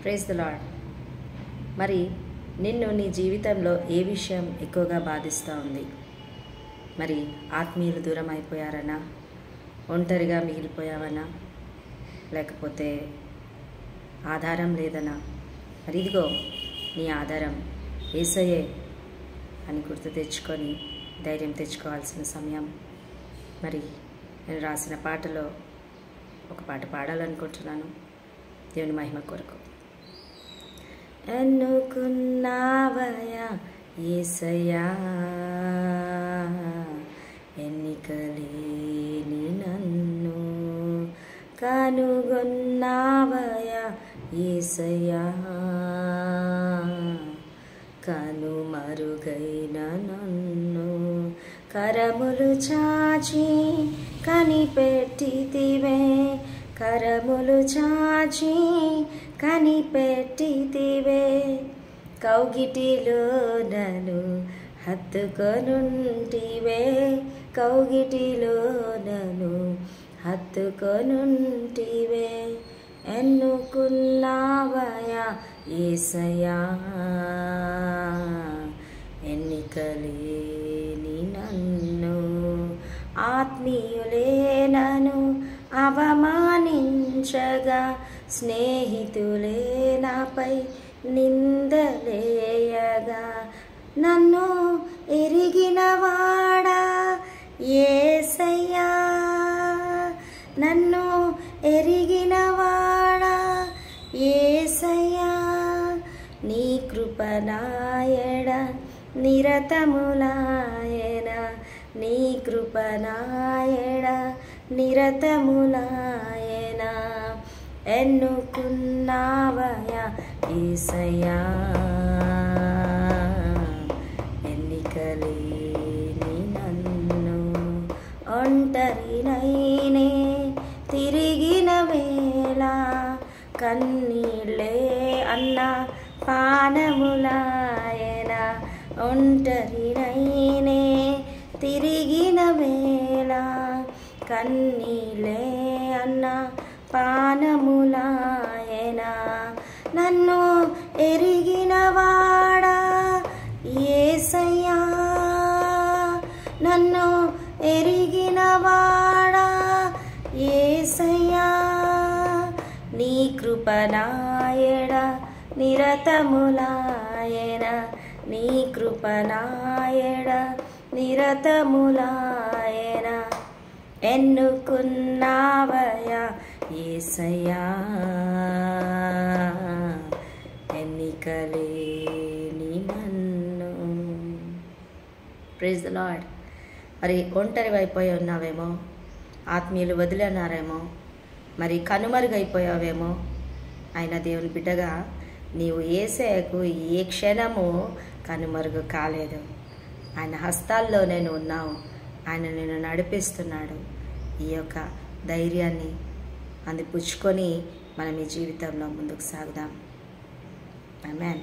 Praise the lord. మరి నిన్ను నీ జీవితంలో ఏ విషయం ఎక్కువగా బాధిస్తూ ఉంది? మరి ఆత్మీయులు దూరం అయిపోయారనా, ఒంటరిగా మిగిలిపోయావనా, లేకపోతే ఆధారం లేదనా? మరి ఇదిగో నీ ఆధారం యేసయ్యే అని గుర్తు తెచ్చుకొని ధైర్యం తెచ్చుకోవాల్సిన సమయం. మరి నేను రాసిన పాటలో ఒక పాట పాడాలనుకుంటున్నాను, దేవుని మహిమ కొరకు. ఎన్నుకున్నావయ్యా యేసయ్యా, ఎన్నికలేని నన్ను కనుగొన్నావయ్యా యేసయ్యా, కనుమరుగైన నన్ను కరములు చాచి కనిపెట్టితివే, కరములు చాచి కనిపెట్టితివే, కౌగిటిలో నన్ను హత్తుకొనుంటివే, కౌగిటిలో నన్ను హత్తుకొనుంటివే. ఎన్నుకున్నావయ్యా యేసయ్యా, ఎన్నికలేని నన్ను, ఆత్మీయులే నన్ను అవమానించగా, స్నేహితులే నాపై నిందలేయగా, నన్ను ఎరిగినవాడా యేసయ్యా, నన్ను ఎరిగినవాడా యేసయ్యా, నీ కృప నాయడ నిరతములాయన, నీ కృప నాయడ నిరతములాయన. ఎన్నుకున్నావయ్యా యేసయ్యా, ఎన్నికలేని నన్ను, ఒంటరినైనే తిరిగిన వేళ, కన్నీళ్ళే అన్న పానములాయన, ఒంటరినైనే తిరిగిన వేళ, కన్నీళ్ళే అన్న పానములాయన, నన్ను ఎరిగినవాడా యేసయ్యా, నన్ను ఎరిగినవాడా యేసయ్యా, నీ కృప నాయడ నిరతములాయన, నీ కృప నాయడ నిరతములాయన. ఎన్నుకున్నావయ్యా యేసయ్యా, ఎన్నికలేని నన్ను. Praise the lord. మరి ఒంటరి అయిపోయి ఉన్నావేమో, ఆత్మీయులు వదిలేనారేమో, మరి కనుమరుగైపోయావేమో. అయినా దేవుని బిడ్డగా నీవు యేసయ్యకు ఏ క్షణము కనుమరుగు కాలేదు. ఆయన హస్తాల్లో నేను ఉన్నావు, ఆయన నేను నడిపిస్తున్నాడు. ఈ యొక్క ధైర్యాన్ని అందిపుచ్చుకొని మనం ఈ జీవితంలో ముందుకు సాగుదాం. ఆమేన్.